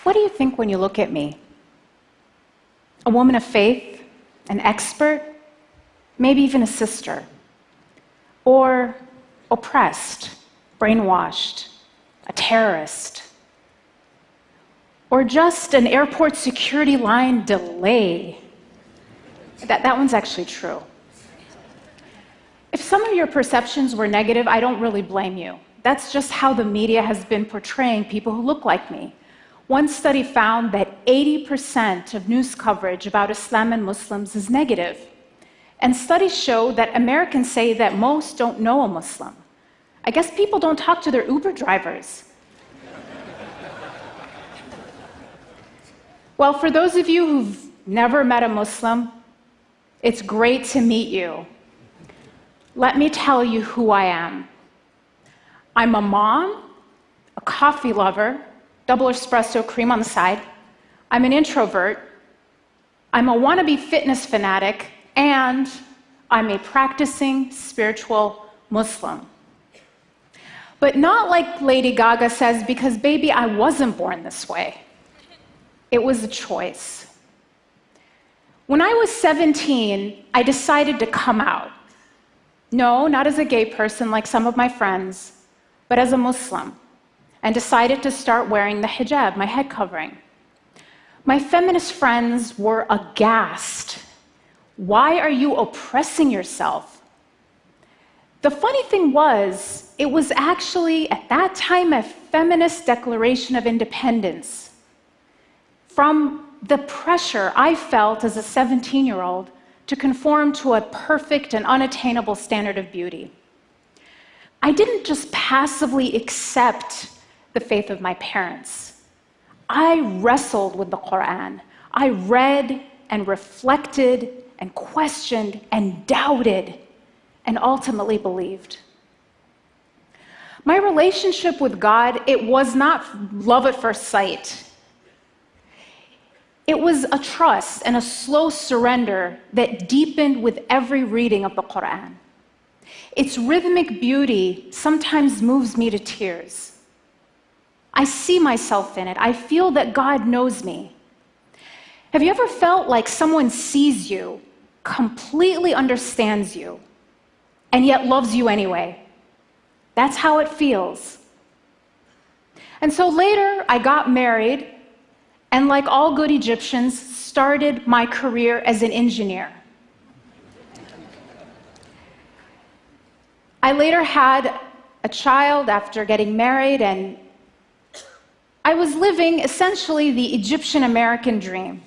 What do you think when you look at me? A woman of faith, an expert, maybe even a sister, or oppressed, brainwashed, a terrorist, or just an airport security line delay. That one's actually true. If some of your perceptions were negative, I don't really blame you. That's just how the media has been portraying people who look like me. One study found that 80% of news coverage about Islam and Muslims is negative. And studies show that Americans say that most don't know a Muslim. I guess people don't talk to their Uber drivers. Well, for those of you who've never met a Muslim, it's great to meet you. Let me tell you who I am. I'm a mom, a coffee lover, double espresso, cream on the side. I'm an introvert. I'm a wannabe fitness fanatic, and I'm a practicing spiritual Muslim. But not like Lady Gaga says, because baby, I wasn't born this way. It was a choice. When I was 17, I decided to come out. No, not as a gay person like some of my friends, but as a Muslim, and decided to start wearing the hijab, my head covering. My feminist friends were aghast. Why are you oppressing yourself? The funny thing was, it was actually, at that time, a feminist declaration of independence from the pressure I felt as a 17-year-old to conform to a perfect and unattainable standard of beauty. I didn't just passively accept the faith of my parents. I wrestled with the Quran. I read and reflected and questioned and doubted and ultimately believed. My relationship with God, it was not love at first sight. It was a trust and a slow surrender that deepened with every reading of the Quran. Its rhythmic beauty sometimes moves me to tears. I see myself in it. I feel that God knows me. Have you ever felt like someone sees you, completely understands you, and yet loves you anyway? That's how it feels. And so later, I got married, and like all good Egyptians, started my career as an engineer. I later had a child after getting married, and I was living essentially the Egyptian-American dream.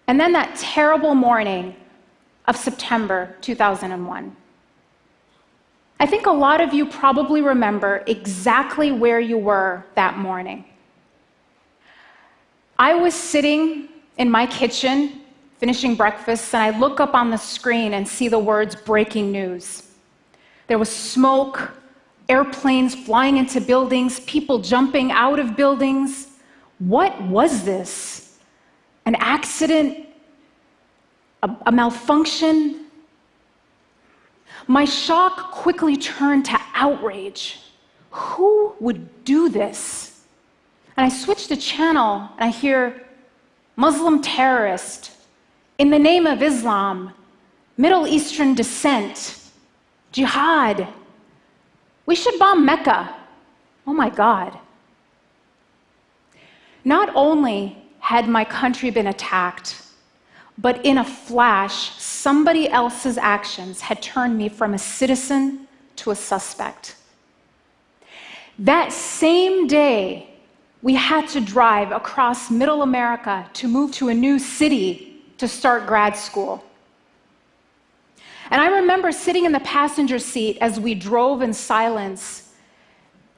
And then that terrible morning of September 2001. I think a lot of you probably remember exactly where you were that morning. I was sitting in my kitchen, finishing breakfast, and I look up on the screen and see the words breaking news. There was smoke, airplanes flying into buildings, people jumping out of buildings. What was this? An accident? A malfunction? My shock quickly turned to outrage. Who would do this? And I switched the channel and I hear Muslim terrorist, in the name of Islam, Middle Eastern descent, jihad. We should bomb Mecca. Oh my God. Not only had my country been attacked, but in a flash, somebody else's actions had turned me from a citizen to a suspect. That same day, we had to drive across Middle America to move to a new city to start grad school. And I remember sitting in the passenger seat as we drove in silence,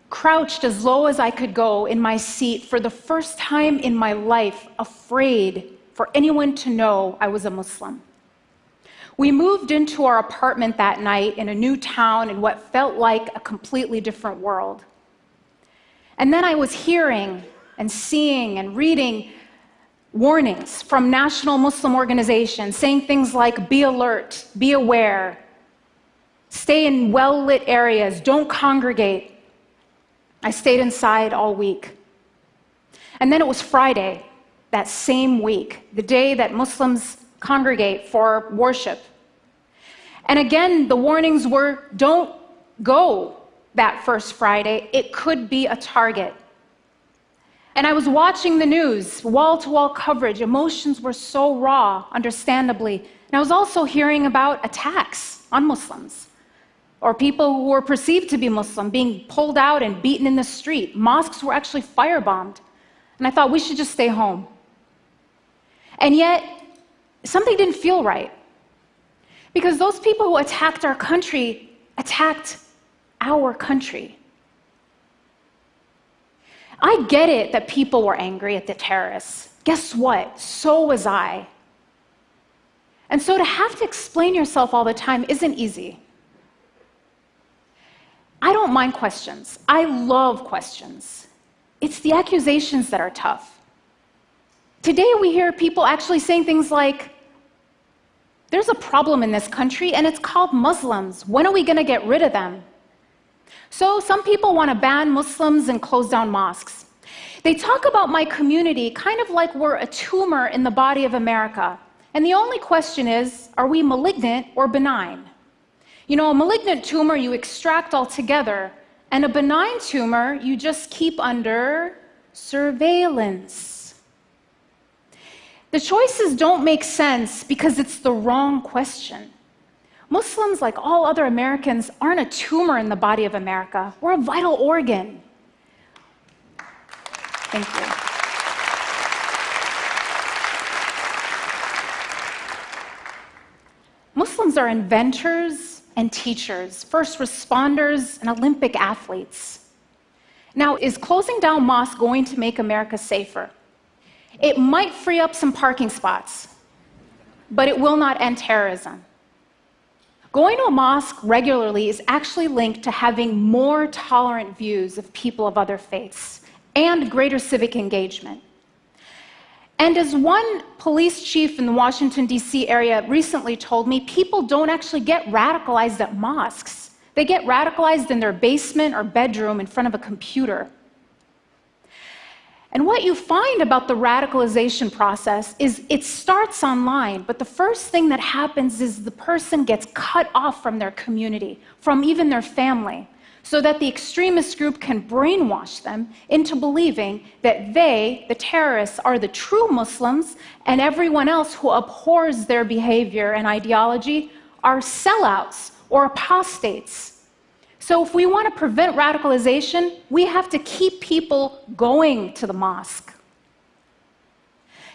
crouched as low as I could go in my seat for the first time in my life, afraid for anyone to know I was a Muslim. We moved into our apartment that night in a new town in what felt like a completely different world. And then I was hearing and seeing and reading warnings from national Muslim organizations saying things like, be alert, be aware, stay in well-lit areas, don't congregate. I stayed inside all week. And then it was Friday, that same week, the day that Muslims congregate for worship. And again, the warnings were, don't go that first Friday. It could be a target. And I was watching the news, wall-to-wall coverage. Emotions were so raw, understandably. And I was also hearing about attacks on Muslims, or people who were perceived to be Muslim being pulled out and beaten in the street. Mosques were actually firebombed. And I thought, we should just stay home. And yet, something didn't feel right. Because those people who attacked our country attacked our country. I get it that people were angry at the terrorists. Guess what? So was I. And so to have to explain yourself all the time isn't easy. I don't mind questions. I love questions. It's the accusations that are tough. Today we hear people actually saying things like, there's a problem in this country and it's called Muslims. When are we going to get rid of them? So some people want to ban Muslims and close down mosques. They talk about my community kind of like we're a tumor in the body of America. And the only question is, are we malignant or benign? You know, a malignant tumor you extract altogether, and a benign tumor you just keep under surveillance. The choices don't make sense because it's the wrong question. Muslims, like all other Americans, aren't a tumor in the body of America. We're a vital organ. Thank you. Muslims are inventors and teachers, first responders and Olympic athletes. Now, is closing down mosques going to make America safer? It might free up some parking spots, but it will not end terrorism. Going to a mosque regularly is actually linked to having more tolerant views of people of other faiths and greater civic engagement. And as one police chief in the Washington, D.C. area recently told me, people don't actually get radicalized at mosques. They get radicalized in their basement or bedroom in front of a computer. And what you find about the radicalization process is it starts online, but the first thing that happens is the person gets cut off from their community, from even their family, so that the extremist group can brainwash them into believing that they, the terrorists, are the true Muslims, and everyone else who abhors their behavior and ideology are sellouts or apostates. So if we want to prevent radicalization, we have to keep people going to the mosque.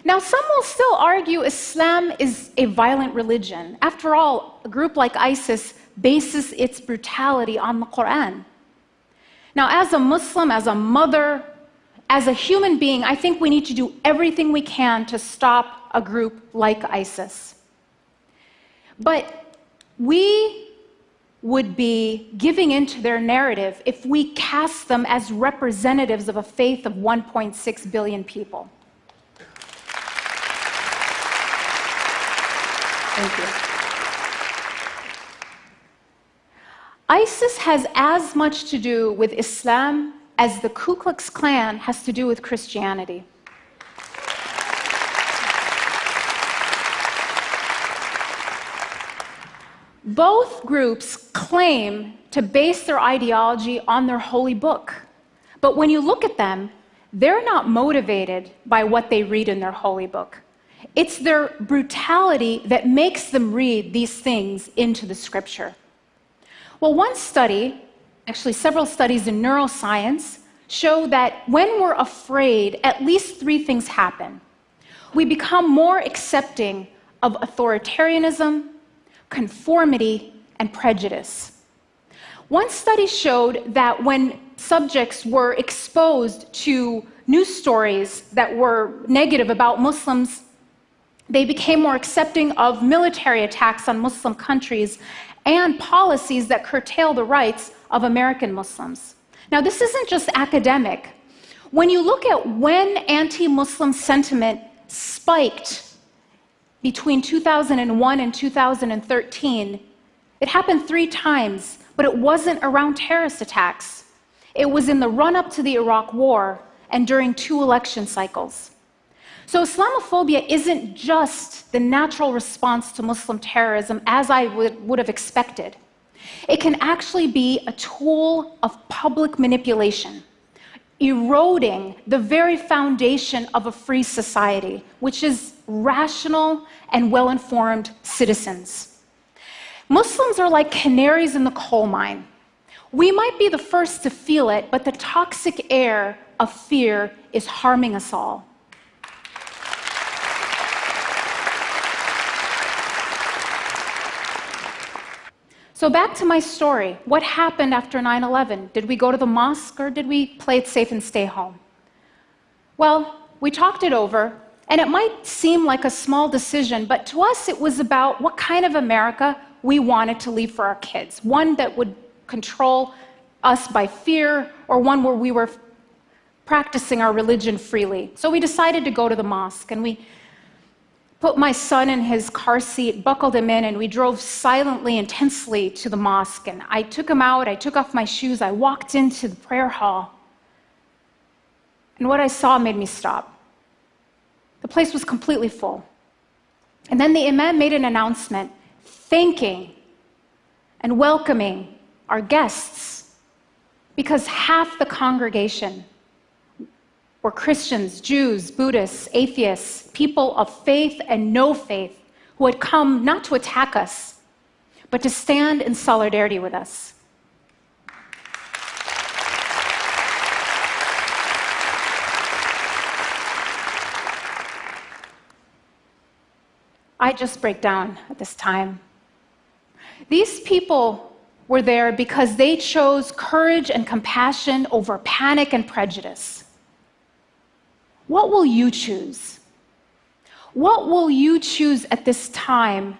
Now, some will still argue Islam is a violent religion. After all, a group like ISIS bases its brutality on the Quran. Now, as a Muslim, as a mother, as a human being, I think we need to do everything we can to stop a group like ISIS. But we would be giving into their narrative if we cast them as representatives of a faith of 1.6 billion people. Thank you. ISIS has as much to do with Islam as the Ku Klux Klan has to do with Christianity. Both groups claim to base their ideology on their holy book. But when you look at them, they're not motivated by what they read in their holy book. It's their brutality that makes them read these things into the scripture. Well, one study, actually several studies in neuroscience, show that when we're afraid, at least three things happen. We become more accepting of authoritarianism, conformity, and prejudice. One study showed that when subjects were exposed to news stories that were negative about Muslims, they became more accepting of military attacks on Muslim countries and policies that curtail the rights of American Muslims. Now, this isn't just academic. When you look at when anti-Muslim sentiment spiked between 2001 and 2013, it happened 3 times, but it wasn't around terrorist attacks. It was in the run-up to the Iraq War and during 2 election cycles. So Islamophobia isn't just the natural response to Muslim terrorism as I would have expected. It can actually be a tool of public manipulation, eroding the very foundation of a free society, which is rational and well-informed citizens. Muslims are like canaries in the coal mine. We might be the first to feel it, but the toxic air of fear is harming us all. So back to my story. What happened after 9/11? Did we go to the mosque or did we play it safe and stay home? Well, we talked it over, and it might seem like a small decision, but to us it was about what kind of America we wanted to leave for our kids. One that would control us by fear, or one where we were practicing our religion freely. So we decided to go to the mosque, and we put my son in his car seat, buckled him in, and we drove silently and tensely to the mosque. And I took him out, I took off my shoes, I walked into the prayer hall. And what I saw made me stop. The place was completely full. And then the imam made an announcement thanking and welcoming our guests, because half the congregation were Christians, Jews, Buddhists, atheists, people of faith and no faith, who had come not to attack us, but to stand in solidarity with us. I just break down at this time. These people were there because they chose courage and compassion over panic and prejudice. What will you choose? What will you choose at this time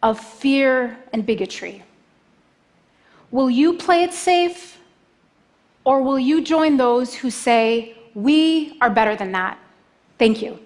of fear and bigotry? Will you play it safe, or will you join those who say, we are better than that? Thank you.